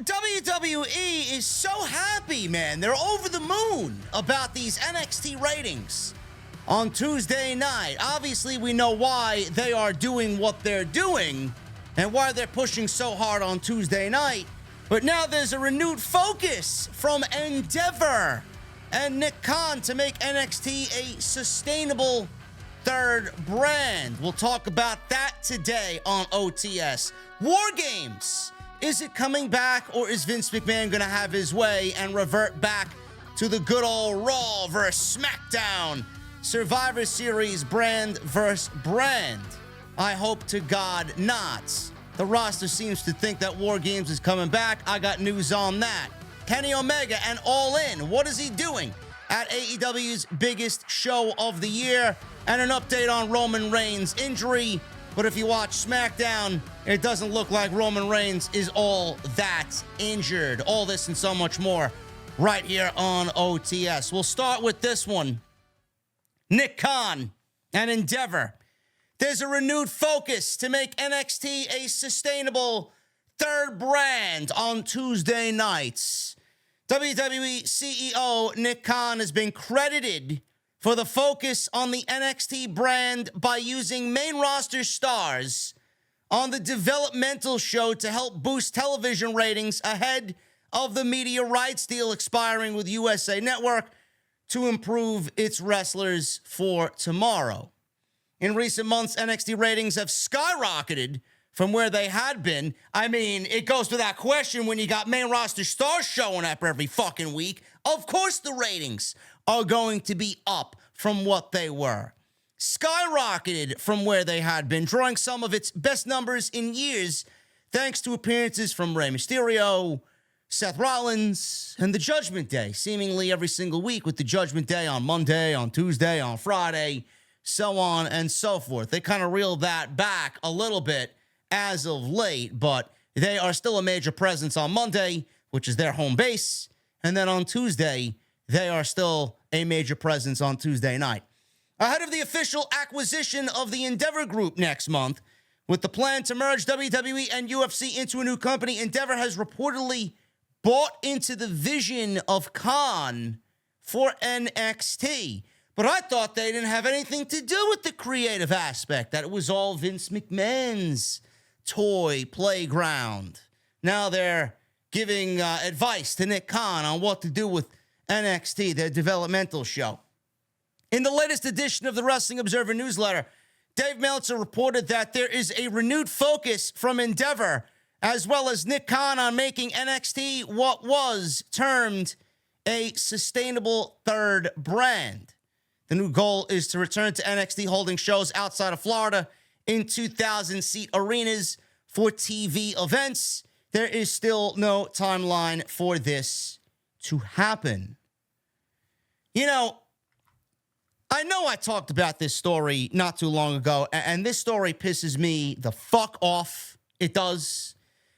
WWE is so happy, man. They're over the moon about these NXT ratings on Tuesday night. Obviously, we know why they are doing what they're doing and why they're pushing so hard on Tuesday night. But now there's a renewed focus from Endeavor and Nick Khan to make NXT a sustainable third brand. We'll talk about that today on OTS. War Games. Is it coming back, or is Vince McMahon going to have his way and revert back to the good old Raw versus SmackDown Survivor Series brand versus brand? I hope to God not. The roster seems to think that War Games is coming back. I got news on that. Kenny Omega and All In. What is he doing at AEW's biggest show of the year? And an update on Roman Reigns' injury. But if you watch SmackDown, it doesn't look like Roman Reigns is all that injured. All this and so much more right here on OTS. We'll start with this one. Nick Khan and Endeavor. There's a renewed focus to make NXT a sustainable third brand on Tuesday nights. WWE CEO Nick Khan has been credited for the focus on the NXT brand by using main roster stars on the developmental show to help boost television ratings ahead of the media rights deal expiring with USA Network to improve its wrestlers for tomorrow. In recent months, NXT ratings have skyrocketed from where they had been. I mean, it goes without question when you got main roster stars showing up every fucking week. Of course the ratings are going to be up from what they were. Skyrocketed from where they had been, drawing some of its best numbers in years thanks to appearances from Rey Mysterio, Seth Rollins, and the Judgment Day, seemingly every single week, with the Judgment Day on Monday, on Tuesday, on Friday, so on and so forth. They kind of reeled that back a little bit as of late, but they are still a major presence on Monday, which is their home base, and then on Tuesday, they are still a major presence on Tuesday night. Ahead of the official acquisition of the Endeavor Group next month, with the plan to merge WWE and UFC into a new company, Endeavor has reportedly bought into the vision of Khan for NXT. But I thought they didn't have anything to do with the creative aspect, that it was all Vince McMahon's toy playground. Now they're giving advice to Nick Khan on what to do with NXT, their developmental show. In the latest edition of the Wrestling Observer newsletter, Dave Meltzer reported that there is a renewed focus from Endeavor, as well as Nick Khan, on making NXT what was termed a sustainable third brand. The new goal is to return to NXT holding shows outside of Florida in 2,000-seat arenas for TV events. There is still no timeline for this to happen. You know I talked about this story not too long ago, and this story pisses me the fuck off. It does.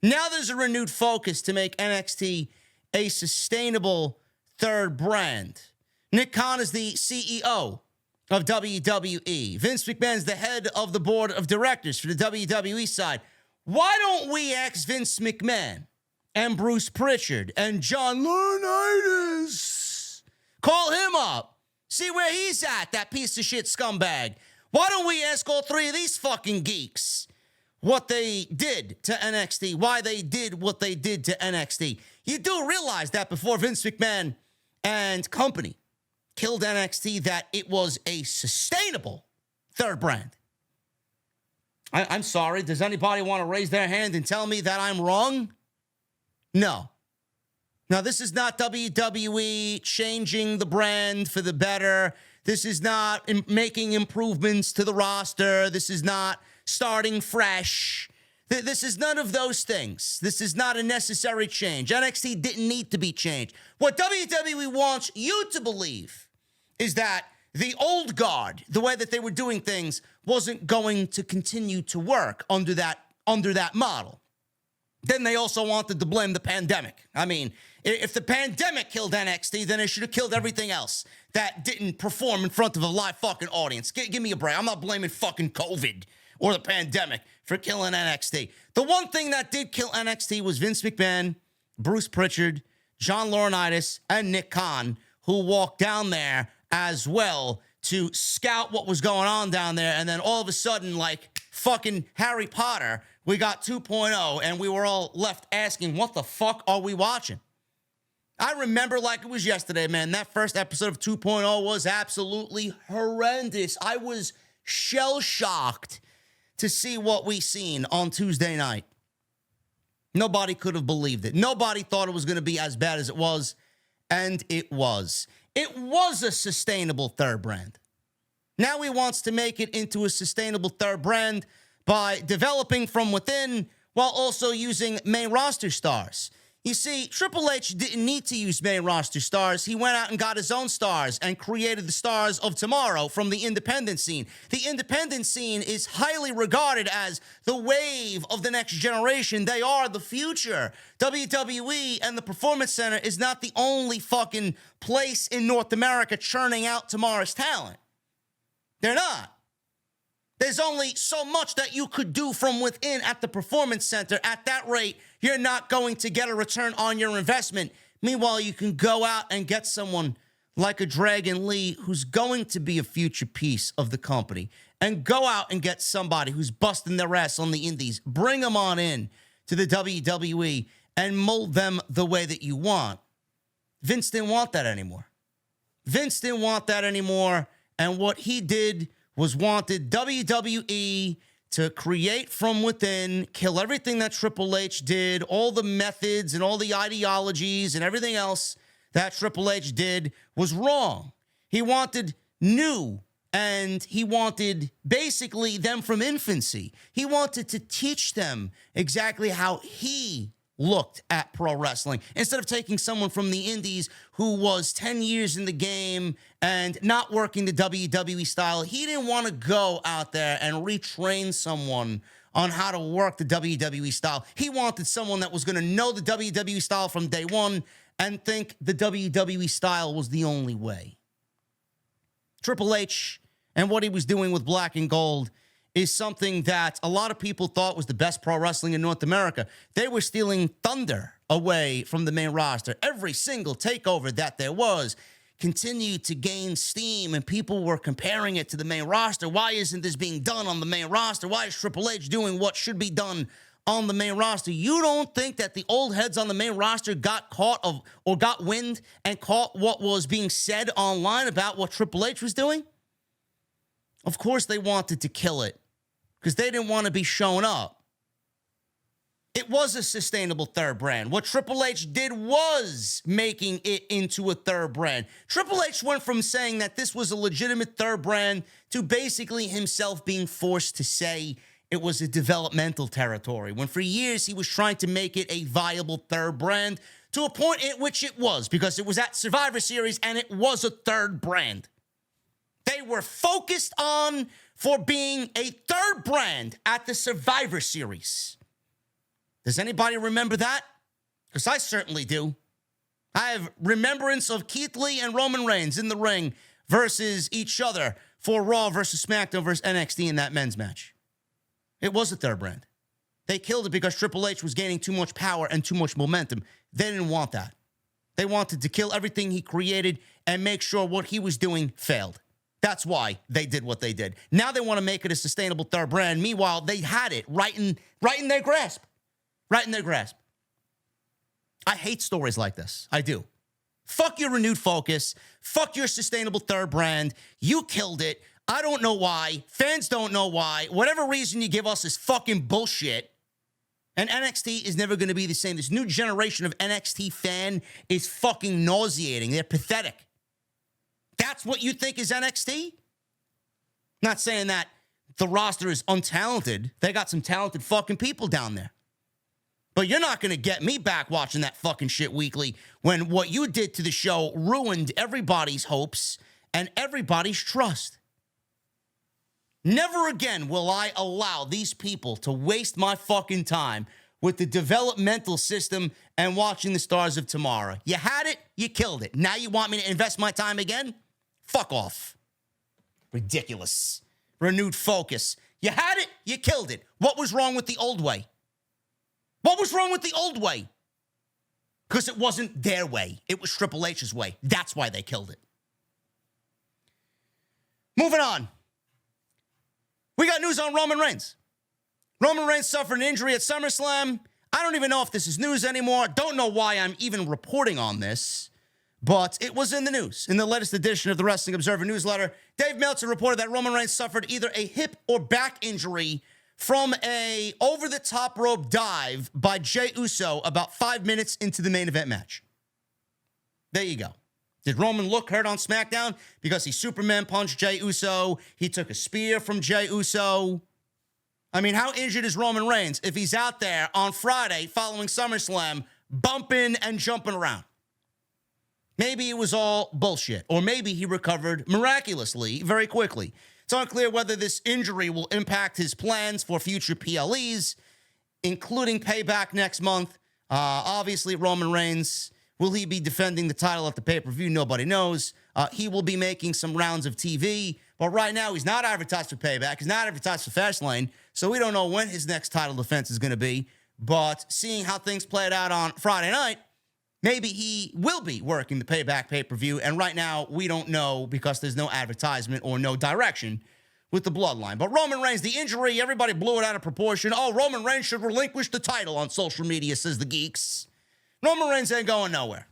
Now there's a renewed focus to make NXT a sustainable third brand. Nick Khan is the CEO of WWE. Vince McMahon's the head of the board of directors for the WWE side. Why don't we ask Vince McMahon and Bruce Pritchard and John Laurinaitis? Call him up. See where he's at, that piece of shit scumbag. Why don't we ask all three of these fucking geeks what they did to NXT, why they did what they did to NXT? You do realize that before Vince McMahon and company killed NXT, that it was a sustainable third brand. I'm sorry. Does anybody want to raise their hand and tell me that I'm wrong? No. Now, this is not WWE changing the brand for the better. This is not making improvements to the roster. This is not starting fresh. This is none of those things. This is not a necessary change. NXT didn't need to be changed. What WWE wants you to believe is that the old guard, the way that they were doing things, wasn't going to continue to work under that model. Then they also wanted to blame the pandemic. I mean, if the pandemic killed NXT, then it should have killed everything else that didn't perform in front of a live fucking audience. Give me a break. I'm not blaming fucking COVID or the pandemic for killing NXT. The one thing that did kill NXT was Vince McMahon Bruce Pritchard, John Laurinaitis, and Nick Khan, who walked down there as well to scout what was going on down there. And then all of a sudden, like fucking Harry Potter, we got 2.0, and we were all left asking, what the fuck are we watching? I remember like it was yesterday, man. That first episode of 2.0 was absolutely horrendous. I was shell-shocked to see what we seen on Tuesday night. Nobody could have believed it. Nobody thought it was going to be as bad as it was, and it was. It was a sustainable third brand. Now he wants to make it into a sustainable third brand by developing from within while also using main roster stars. You see, Triple H didn't need to use main roster stars. He went out and got his own stars and created the stars of tomorrow from the independent scene. The independent scene is highly regarded as the wave of the next generation. They are the future. WWE and the Performance Center is not the only fucking place in North America churning out tomorrow's talent. They're not. There's only so much that you could do from within at the Performance Center. At that rate, you're not going to get a return on your investment. Meanwhile, you can go out and get someone like a Dragon Lee who's going to be a future piece of the company. And go out and get somebody who's busting their ass on the indies. Bring them on in to the WWE and mold them the way that you want. Vince didn't want that anymore. Vince didn't want that anymore. And what he did was wanted WWE to create from within, kill everything that Triple H did, all the methods and all the ideologies and everything else that Triple H did was wrong. He wanted new, and he wanted basically them from infancy. He wanted to teach them exactly how he looked at pro wrestling instead of taking someone from the indies who was 10 years in the game and not working the WWE style. He didn't want to go out there and retrain someone on how to work the WWE style. He wanted someone that was going to know the WWE style from day one and think the WWE style was the only way. Triple H and what he was doing with Black and Gold is something that a lot of people thought was the best pro wrestling in North America. They were stealing thunder away from the main roster. Every single takeover that there was continued to gain steam, and people were comparing it to the main roster. Why isn't this being done on the main roster? Why is Triple H doing what should be done on the main roster? You don't think that the old heads on the main roster got caught of or got wind and caught what was being said online about what Triple H was doing? Of course they wanted to kill it, because they didn't want to be shown up. It was a sustainable third brand. What Triple H did was making it into a third brand. Triple H went from saying that this was a legitimate third brand to basically himself being forced to say it was a developmental territory, when for years he was trying to make it a viable third brand to a point at which it was, because it was at Survivor Series and it was a third brand. They were focused on for being a third brand at the Survivor Series. Does anybody remember that? Because I certainly do. I have remembrance of Keith Lee and Roman Reigns in the ring versus each other for Raw versus SmackDown versus NXT in that men's match. It was a third brand. They killed it because Triple H was gaining too much power and too much momentum. They didn't want that. They wanted to kill everything he created and make sure what he was doing failed. That's why they did what they did. Now they want to make it a sustainable third brand. Meanwhile, they had it right in their grasp. Right in their grasp. I hate stories like this. I do. Fuck your renewed focus. Fuck your sustainable third brand. You killed it. I don't know why. Fans don't know why. Whatever reason you give us is fucking bullshit. And NXT is never going to be the same. This new generation of NXT fan is fucking nauseating. They're pathetic. That's what you think is NXT? Not saying that the roster is untalented. They got some talented fucking people down there. But you're not going to get me back watching that fucking shit weekly when what you did to the show ruined everybody's hopes and everybody's trust. Never again will I allow these people to waste my fucking time with the developmental system and watching the stars of tomorrow. You had it, you killed it. Now you want me to invest my time again? Fuck off. Ridiculous. Renewed focus. You had it, you killed it. What was wrong with the old way? What was wrong with the old way? because it wasn't their way. It was Triple H's way. That's why they killed it. Moving on. We got news on Roman Reigns. Roman Reigns suffered an injury at SummerSlam. I don't even know if this is news anymore. Don't know why I'm even reporting on this, but it was in the news. In the latest edition of the Wrestling Observer newsletter, Dave Meltzer reported that Roman Reigns suffered either a hip or back injury from a over-the-top rope dive by Jey Uso about 5 minutes into the main event match. There you go. Did Roman look hurt on SmackDown? Because he Superman punched Jey Uso. He took a spear from Jey Uso. I mean, how injured is Roman Reigns if he's out there on Friday following SummerSlam bumping and jumping around? Maybe it was all bullshit, or maybe he recovered miraculously very quickly. It's unclear whether this injury will impact his plans for future PLEs, including Payback next month. Obviously, Roman Reigns, will he be defending the title at the pay-per-view? Nobody knows. He will be making some rounds of TV, but right now he's not advertised for Payback. He's not advertised for Fastlane, so we don't know when his next title defense is going to be. But seeing how things played out on Friday night, maybe he will be working the Payback pay-per-view, and right now we don't know because there's no advertisement or no direction with the bloodline. But Roman Reigns, the injury, everybody blew it out of proportion. Oh, Roman Reigns should relinquish the title on social media, says the geeks. Roman Reigns ain't going nowhere.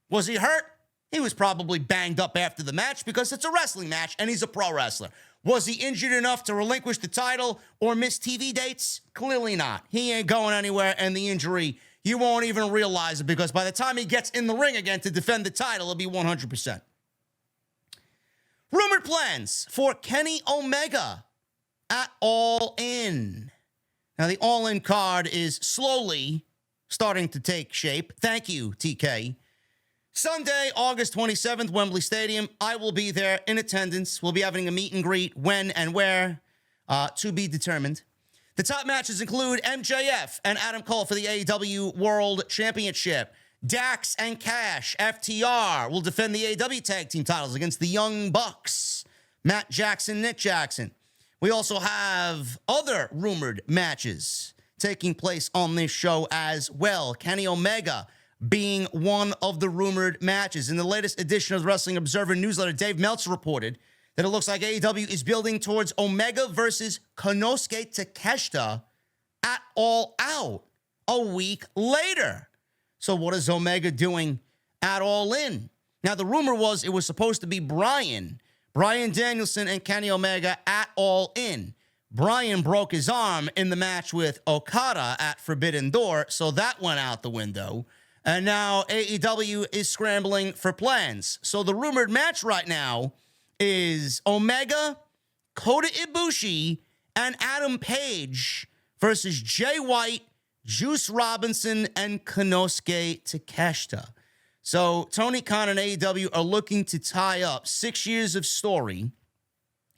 Was he hurt? He was probably banged up after the match because it's a wrestling match and he's a pro wrestler. Was he injured enough to relinquish the title or miss TV dates? Clearly not. He ain't going anywhere, and the injury, you won't even realize it because by the time he gets in the ring again to defend the title, it'll be 100%. Rumored plans for Kenny Omega at All In. Now, the All In card is slowly starting to take shape. Thank you, TK. Sunday, August 27th, Wembley Stadium. I will be there in attendance. We'll be having a meet and greet. When and where, to be determined. The top matches include MJF and Adam Cole for the AEW World Championship. Dax and Cash, FTR, will defend the AEW Tag Team titles against the Young Bucks. Matt Jackson, Nick Jackson. We also have other rumored matches taking place on this show as well. Kenny Omega being one of the rumored matches. In the latest edition of the Wrestling Observer newsletter, Dave Meltzer reported that it looks like AEW is building towards Omega versus Konosuke Takeshita at All Out a week later. So what is Omega doing at All In? Now, the rumor was it was supposed to be Bryan Danielson and Kenny Omega at All In. Bryan broke his arm in the match with Okada at Forbidden Door, so that went out the window. And now AEW is scrambling for plans. So the rumored match right now is Omega, Kota Ibushi, and Adam Page versus Jay White, Juice Robinson, and Konosuke Takeshita. So Tony Khan and AEW are looking to tie up 6 years of story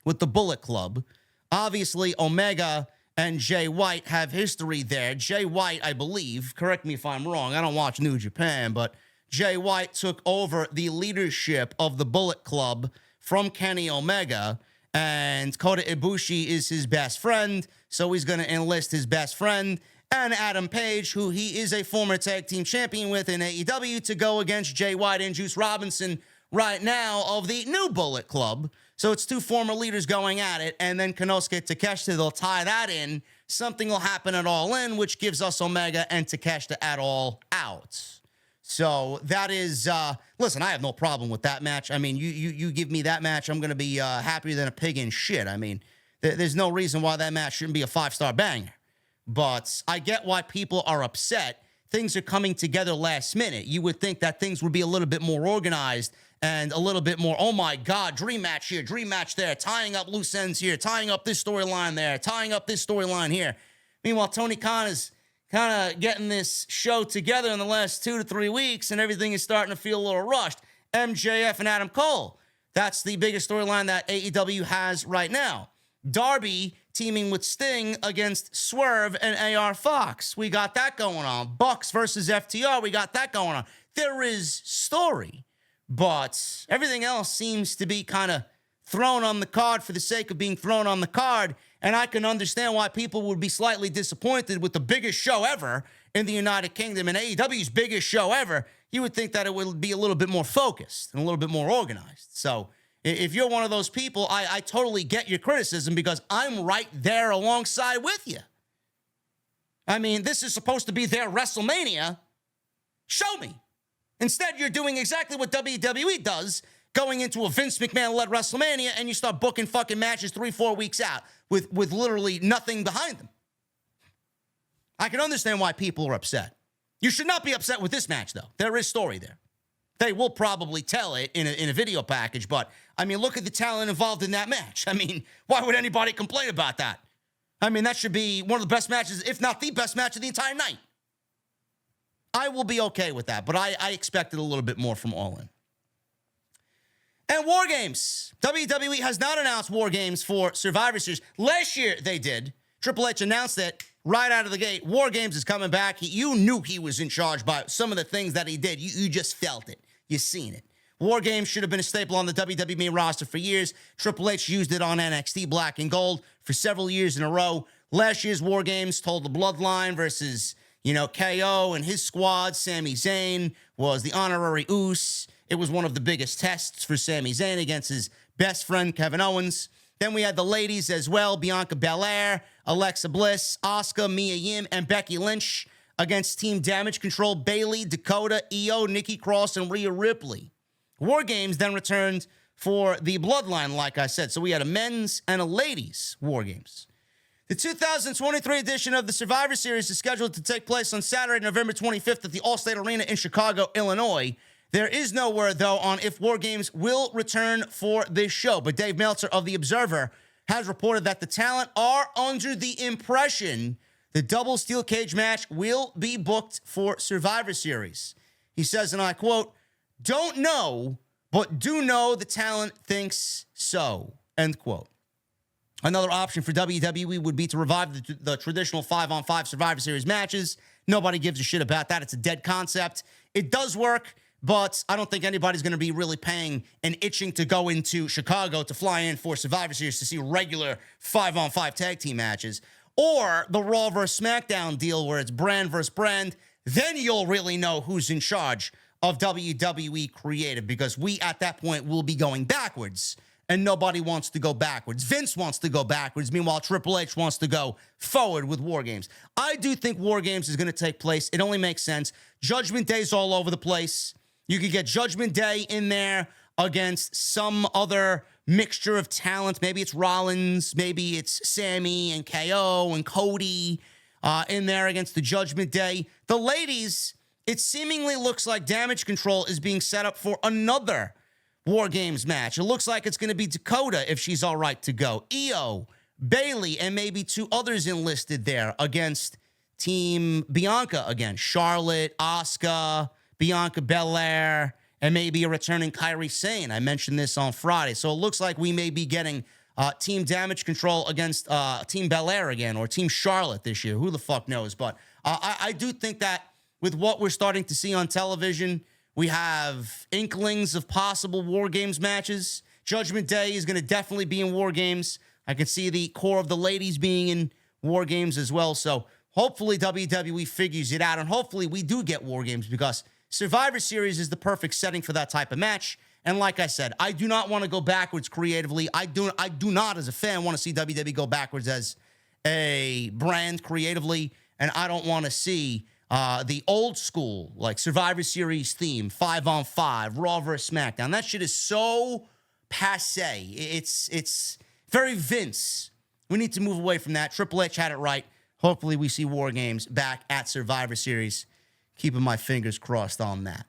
with the Bullet Club. Obviously, Omega and Jay White have history there. Jay White, I believe, correct me if I'm wrong, I don't watch New Japan, but Jay White took over the leadership of the Bullet Club from Kenny Omega, and Kota Ibushi is his best friend, so he's going to enlist his best friend, and Adam Page, who he is a former tag team champion with in AEW, to go against Jay White and Juice Robinson right now of the new Bullet Club. So it's two former leaders going at it, and then Konosuke Takeshita, they'll tie that in. Something will happen at All In, which gives us Omega and Takeshita at All Out. So that is, listen, I have no problem with that match. I mean, you give me that match, I'm going to be happier than a pig in shit. I mean, there's no reason why that match shouldn't be a 5-star banger. But I get why people are upset. Things are coming together last minute. You would think that things would be a little bit more organized and a little bit more, oh my God, dream match here, dream match there, tying up loose ends here, tying up this storyline there, tying up this storyline here. Meanwhile, Tony Khan is kind of getting this show together in the last 2 to 3 weeks, and everything is starting to feel a little rushed. MJF and Adam Cole, that's the biggest storyline that AEW has right now. Darby teaming with Sting against Swerve and AR Fox. We got that going on. Bucks versus FTR, we got that going on. There is story. But everything else seems to be kind of thrown on the card for the sake of being thrown on the card. And I can understand why people would be slightly disappointed with the biggest show ever in the United Kingdom and AEW's biggest show ever, you would think that it would be a little bit more focused and a little bit more organized. So if you're one of those people, I totally get your criticism because I'm right there alongside with you. I mean, this is supposed to be their WrestleMania. Show me. Instead, you're doing exactly what WWE does, going into a Vince McMahon-led WrestleMania, and you start booking fucking matches 3-4 weeks out with literally nothing behind them. I can understand why people are upset. You should not be upset with this match, though. There is story there. They will probably tell it in a video package, but, I mean, look at the talent involved in that match. I mean, why would anybody complain about that? I mean, that should be one of the best matches, if not the best match of the entire night. I will be okay with that, but I expected a little bit more from All In. And War Games. WWE has not announced War Games for Survivor Series. Last year, they did. Triple H announced it right out of the gate. War Games is coming back. You knew he was in charge by some of the things that he did. You just felt it. You seen it. War Games should have been a staple on the WWE main roster for years. Triple H used it on NXT Black and Gold for several years in a row. Last year's War Games told the Bloodline versus, KO and his squad. Sami Zayn was the honorary Uce. It was one of the biggest tests for Sami Zayn against his best friend, Kevin Owens. Then we had the ladies as well, Bianca Belair, Alexa Bliss, Asuka, Mia Yim, and Becky Lynch against Team Damage Control, Bayley, Dakota, Io, Nikki Cross, and Rhea Ripley. War Games then returned for the Bloodline, like I said. So we had a men's and a ladies' War Games. The 2023 edition of the Survivor Series is scheduled to take place on Saturday, November 25th at the Allstate Arena in Chicago, Illinois. There is no word, though, on if War Games will return for this show. But Dave Meltzer of The Observer has reported that the talent are under the impression the double steel cage match will be booked for Survivor Series. He says, and I quote, "Don't know, but do know the talent thinks so," end quote. Another option for WWE would be to revive the traditional 5-on-5 Survivor Series matches. Nobody gives a shit about that. It's a dead concept. It does work, but I don't think anybody's going to be really paying and itching to go into Chicago to fly in for Survivor Series to see regular 5-on-5 tag team matches. Or the Raw vs. SmackDown deal where it's brand versus brand. Then you'll really know who's in charge of WWE Creative, because we, at that point, will be going backwards, and nobody wants to go backwards. Vince wants to go backwards. Meanwhile, Triple H wants to go forward with War Games. I do think War Games is going to take place. It only makes sense. Judgment Day's all over the place. You could get Judgment Day in there against some other mixture of talent. Maybe it's Rollins. Maybe it's Sammy and KO and Cody in there against the Judgment Day. The ladies, it seemingly looks like Damage Control is being set up for another War Games match. It looks like it's going to be Dakota if she's all right to go. Io, Bayley, and maybe two others enlisted there against Team Bianca again. Charlotte, Asuka, Bianca Belair, and maybe a returning Kairi Sane. I mentioned this on Friday. So it looks like we may be getting Team Damage Control against Team Belair again, or Team Charlotte this year. Who the fuck knows? But I do think that with what we're starting to see on television, we have inklings of possible War Games matches. Judgment Day is going to definitely be in War Games. I can see the core of the ladies being in War Games as well. So hopefully WWE figures it out, and hopefully we do get War Games, because Survivor Series is the perfect setting for that type of match. And like I said, I do not want to go backwards creatively. I do not, as a fan, want to see WWE go backwards as a brand creatively. And I don't want to see the old school, like Survivor Series theme, 5-on-5, Raw vs. SmackDown. That shit is so passe. It's very Vince. We need to move away from that. Triple H had it right. Hopefully we see War Games back at Survivor Series. Keeping my fingers crossed on that.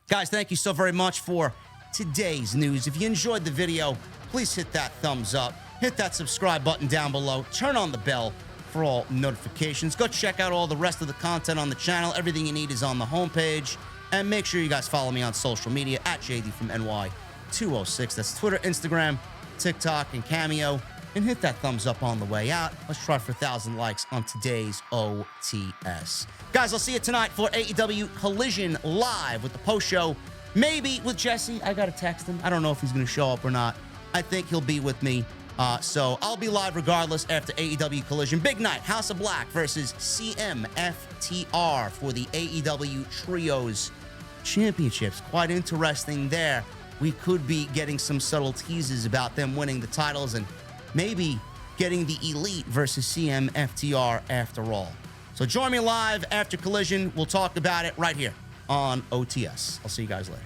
Guys, thank you so very much for today's news. If you enjoyed the video, please hit that thumbs up. Hit that subscribe button down below. Turn on the bell for all notifications. Go check out all the rest of the content on the channel. Everything you need is on the homepage. And make sure you guys follow me on social media at JD from NY206. That's Twitter, Instagram, TikTok, and Cameo. And hit that thumbs up on the way out. Let's try for 1,000 likes on today's OTS. Guys, I'll see you tonight for AEW Collision Live with the post show. Maybe with Jesse. I got to text him. I don't know if he's going to show up or not. I think he'll be with me. So I'll be live regardless after AEW Collision. Big night, House of Black versus CMFTR for the AEW Trios Championships. Quite interesting there. We could be getting some subtle teases about them winning the titles and maybe getting the Elite versus CMFTR after all. So join me live after Collision. We'll talk about it right here on OTS. I'll see you guys later.